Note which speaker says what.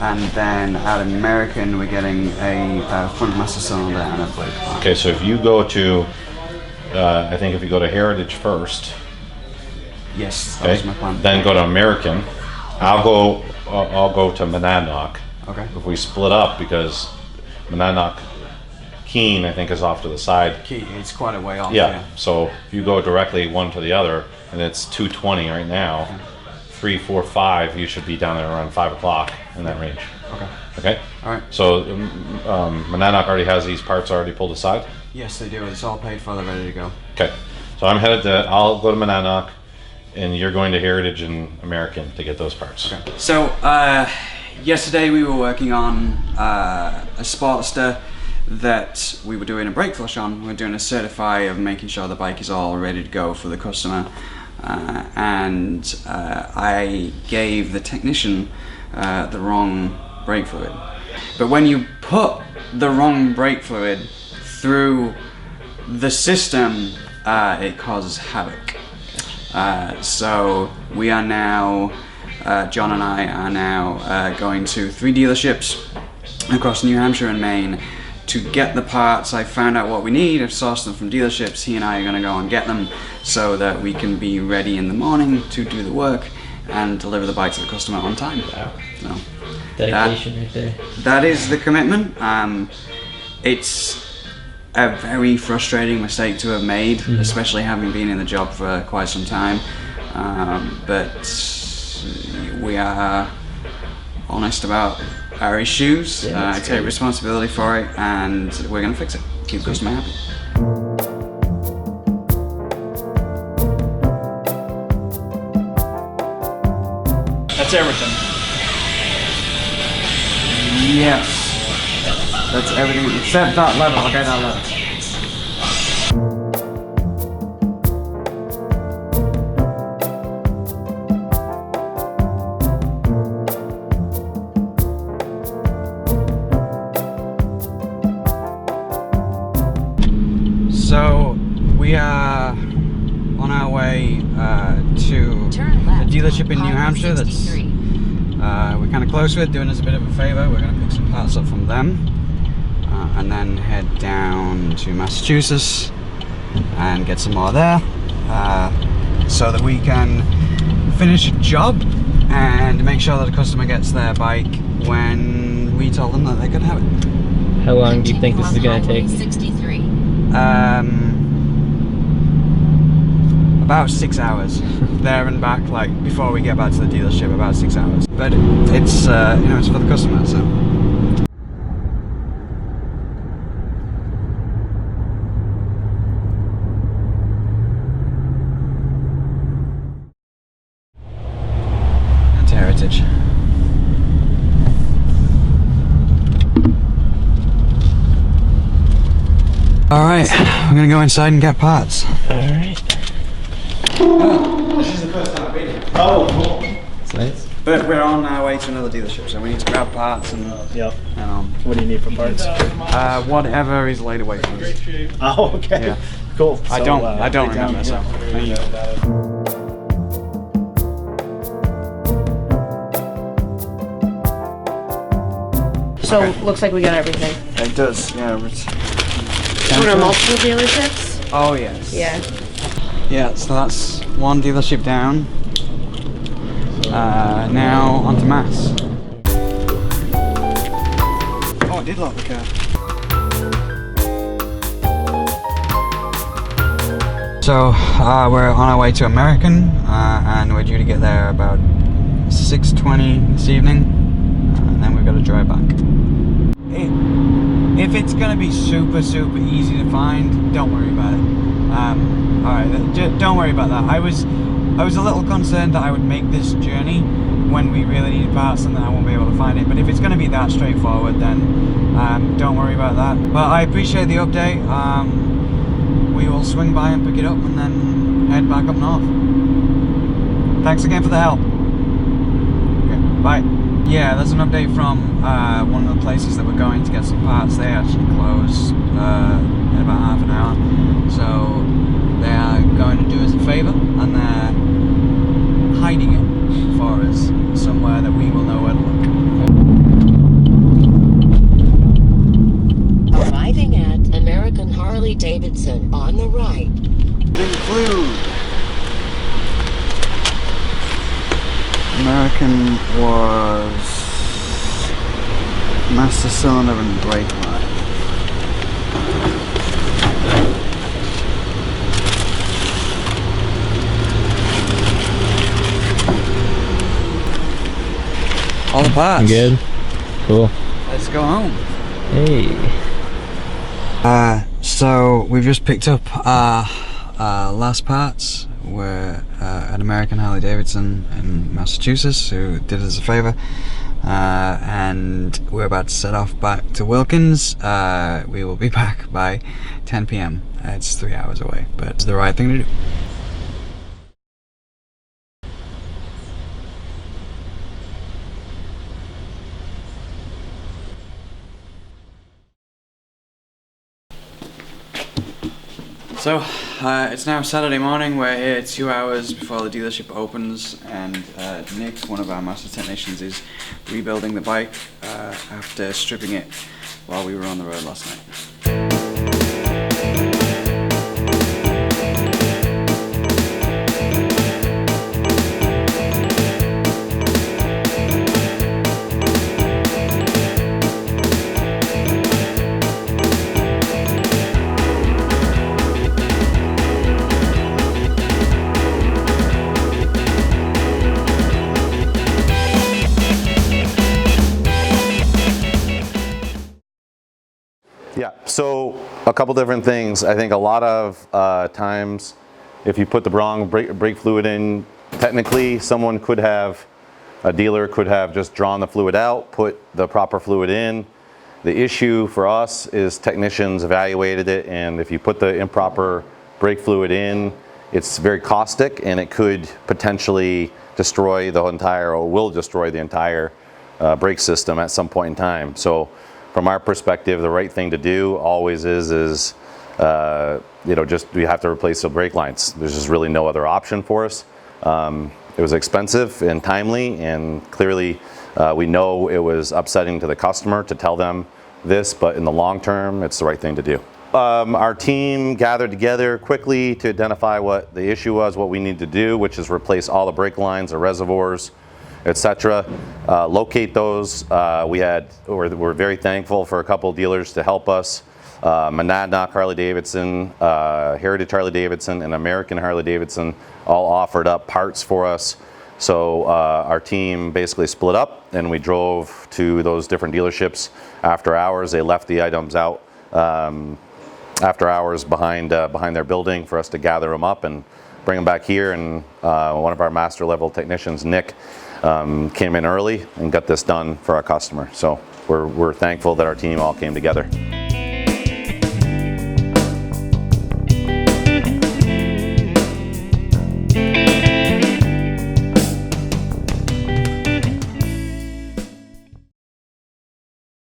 Speaker 1: and then at American we're getting a front master cylinder and a brake pad.
Speaker 2: Okay, so if you go to, I think if you go to Heritage first,
Speaker 1: Yes, that was my plan.
Speaker 2: then go to American. I'll go to Monadnock.
Speaker 1: Okay.
Speaker 2: If we split up, because Monadnock Keene I think is off to the side.
Speaker 1: It's quite a way off.
Speaker 2: Yeah. So if you go directly one to the other, and it's 2:20 right now.
Speaker 1: Okay.
Speaker 2: 3, 4, 5. You should be down there around 5 o'clock in that range.
Speaker 1: Okay.
Speaker 2: Okay.
Speaker 1: All right.
Speaker 2: So Monadnock already has these parts already pulled aside.
Speaker 1: Yes, they do. It's all paid for. They're ready to go.
Speaker 2: Okay. So I'm headed to. I'll go to Monadnock, and you're going to Heritage and American to get those parts.
Speaker 1: Okay. So yesterday we were working on a Sportster that we were doing a brake flush on. We're doing a certify of making sure the bike is all ready to go for the customer, and I gave the technician the wrong brake fluid. But when you put the wrong brake fluid through the system, it causes havoc. So we are now, John and I are now going to 3 dealerships across New Hampshire and Maine to get the parts. I found out what we need, I've sourced them from dealerships. He and I are going to go and get them so that we can be ready in the morning to do the work and deliver the bike to the customer on time.
Speaker 3: Wow.
Speaker 1: So
Speaker 3: Dedication right there.
Speaker 1: that is the commitment. It's a very frustrating mistake to have made, especially having been in the job for quite some time. But we are honest about our issues. I take responsibility for it, and we're going to fix it. Keep the customer happy.
Speaker 4: That's everything.
Speaker 1: Yes. That's everything except that level. Okay, that level. So we are on our way to a dealership in New Hampshire that's we're kind of close with, doing us a bit of a favor. We're going to pick some parts up from them and then head down to Massachusetts and get some more there so that we can finish a job and make sure that the customer gets their bike when we told them that they could have it.
Speaker 3: How long do you think this is going to take?
Speaker 5: 63.
Speaker 1: About 6 hours there and back, like before we get back to the dealership, about 6 hours. But it's you know, it's for the customer, so. And to Heritage. All right, we're gonna go inside and get parts.
Speaker 3: All right.
Speaker 1: This is the first time I've been here.
Speaker 4: Oh, cool.
Speaker 3: That's nice.
Speaker 1: But we're on our way to another dealership, so we need to grab parts and
Speaker 4: Yep.
Speaker 1: and
Speaker 4: What do you need for parts?
Speaker 1: whatever is laid away for us.
Speaker 4: Oh, okay.
Speaker 1: Yeah.
Speaker 4: Cool.
Speaker 1: I
Speaker 4: So,
Speaker 1: don't
Speaker 4: take time,
Speaker 1: remember, so thank you.
Speaker 5: So
Speaker 1: Okay.
Speaker 5: looks like we got everything.
Speaker 1: It does, yeah. It's
Speaker 5: We're on multiple dealerships.
Speaker 1: Oh yes.
Speaker 5: Yeah.
Speaker 1: Yeah, so that's one dealership down. Now onto Mass. Oh, I did lock the car. So we're on our way to American, and we're due to get there about 6:20 this evening, and then we've got to drive back. If it's gonna be super easy to find, don't worry about it. Alright, don't worry about that. I was a little concerned that I would make this journey when we really need parts and that I won't be able to find it. But if it's gonna be that straightforward, then don't worry about that. But I appreciate the update. We will swing by and pick it up and then head back up north. Thanks again for the help. Okay, bye. Yeah, there's an update from one of the places that we're going to get some parts. They actually close in about half an hour. So they are going to do us a favour and they're hiding it for us somewhere that we will know where to look. fluid. American was master cylinder and brake line. All the parts.
Speaker 3: Good. Cool.
Speaker 1: Let's go home.
Speaker 3: Hey.
Speaker 1: So we've just picked up our last parts. We're at American Harley-Davidson in Massachusetts, who did us a favor, and we're about to set off back to Wilkins. We will be back by 10 p.m. It's 3 hours away, but it's the right thing to do. So, it's now Saturday morning. We're here 2 hours before the dealership opens, and Nick, one of our master technicians, is rebuilding the bike after stripping it while we were on the road last night.
Speaker 2: Yeah, so a couple different things. I think a lot of times if you put the wrong brake fluid in, technically someone could have, a dealer could have just drawn the fluid out, put the proper fluid in. The issue for us is technicians evaluated it, and if you put the improper brake fluid in, it's very caustic and it could potentially destroy the entire, or will destroy the entire brake system at some point in time. So from our perspective, the right thing to do always is you know, just we have to replace the brake lines. There's just really no other option for us. It was expensive and timely, and clearly we know it was upsetting to the customer to tell them this, but in the long term, it's the right thing to do. Our team gathered together quickly to identify what the issue was, what we need to do, which is replace all the brake lines, the reservoirs, etc. Locate those. We're very thankful for a couple of dealers to help us. Monadnock Harley-Davidson, Heritage Harley-Davidson, and American Harley-Davidson all offered up parts for us. So our team basically split up and we drove to those different dealerships after hours. They left the items out after hours behind their building for us to gather them up and bring them back here. And one of our master level technicians, Nick, came in early and got this done for our customer. So we're thankful that our team all came together.